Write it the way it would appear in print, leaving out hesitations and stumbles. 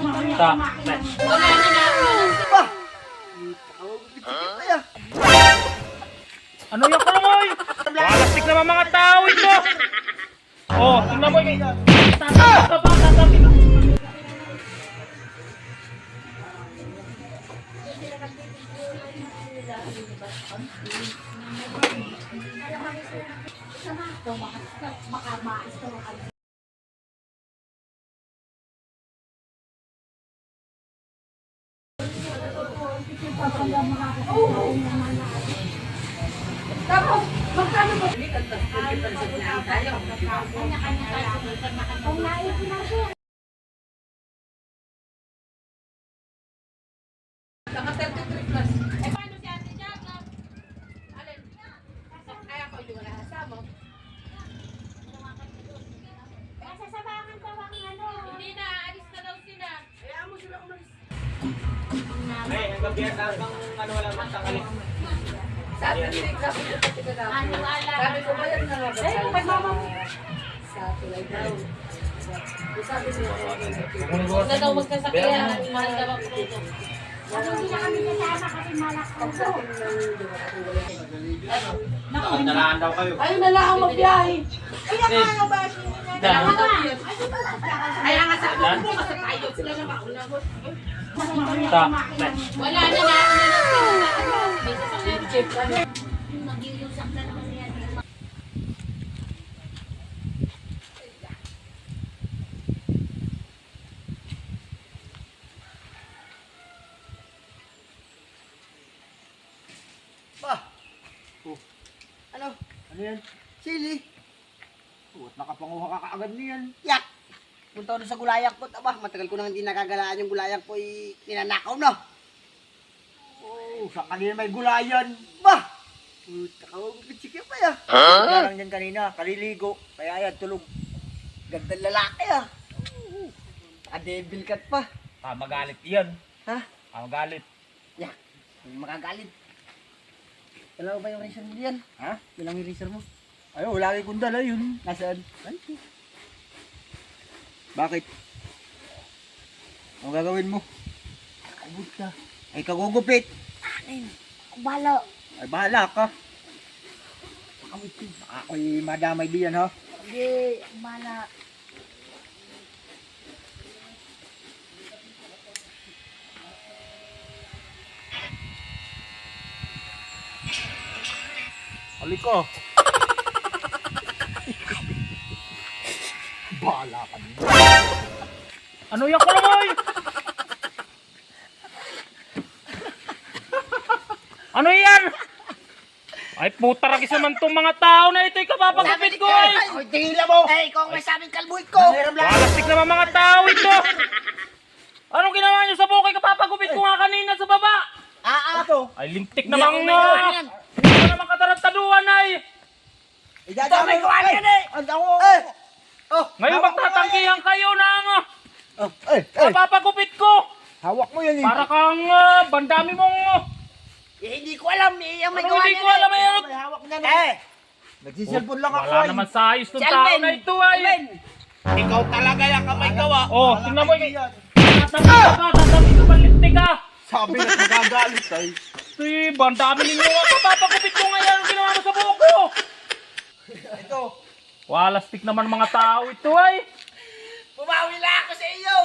Ta. Wala na na. Ano yung kalamoy? Walastik naman mga tao ito. Oh, tingnan mo yung... Tatabi ka. Naka 33 plus. Eh, paano si Ate Jaga? Alin? Ay, ako yung wala kasama. Sasabangan daw ang ano. Hindi na, alis na daw sila. Hayaan mo sila umalis. Hey, hanggang biyan lang kang ano wala magtakalit. Sabi ko na. Ano ala. Sabi ko ba yan na nga ba? Ay, kung mama mo. Sa tulay daw. Sabi ko Huwag na daw magkasakyan. Mahal daw ang produkto. Ano hindi na kami kasama kasi malak ko. Nalaan daw kayo. Ayun na lang ang magbiyahe. Ay, ano ba? Dalawa daw yun. Kaya nga sabi ko, bukas na tayo. Sila na mauna ko. Ta. Wala na na. May sasakyan jeep. Mag-iusak na naman yan. Ba? Oh. Ano? Ano yan? Sili. Oh, at nakapanguha ka kaagad niyan. Yak! Punta ko na sa gulayak po. Aba, matagal ko nang hindi nakagalaan yung gulayak po. Ninanakaw na. Oh, sa kanina may gulayan. Ba? Takawagupit si Kaya pa ya. Kaya lang yan kanina, kaliligo. Kaya yan, tulog. Gandang lalaki ah. Naka-devil cat pa. Magalit iyan. Ha? Magalit. Yak! Makagalit. Dalawa ba yung razor mo diyan? Ha? Bilang yung razor mo? Ay, wala kay kong dala yun. Nasaan? Ay, bakit? Ano gagawin mo? Kabut ka. Ay, kagugupit. Akin. Kubalo. Ay, bahala ka. Ako'y madamay diyan, ha? Hindi. Kubala. Aliko. Bahala ka din. Ano yung kalamoy? Ano yan? Ay puta ragis naman tong mga tao na ito'y kapapagupit ko ay. Ay, tingila mo! Eh, ikaw ang may sabing kalbuit ko! Walastik naman mga tao ito. Anong ginawa niyo sa bukay kapapagupit ko nga kanina sa baba? Ito. Ay lintik naman nga. Hindi ko naman katarantaduhan ay. Idadamay ko yan eh! Ang ako! Oh, Ngayon magtatanggihan kayo na nga. Oh, ay! Kapapagupit ko. Hawak mo yan eh! Para kang bandami mong... Eh, hindi ko alam eh! Ang may Ano gawa hindi niyan ko alam eh. yan? May hawak niyan eh! Nagsiselfon lang ako Wala eh! naman sa ayos ng Si tao Alvin! na ito ay. Ikaw talaga yung kamay gawa! Oh, tingnan mo yung... Tatabi ka ba lintik ka? Sabi na magagalit ay! Ito bandami ninyo nga. Kapapagupit ko ngayon. Ang ginawa mo sa buko. Ito! Walastik naman mga tao ito ay. Bumawi lang ako sa iyo!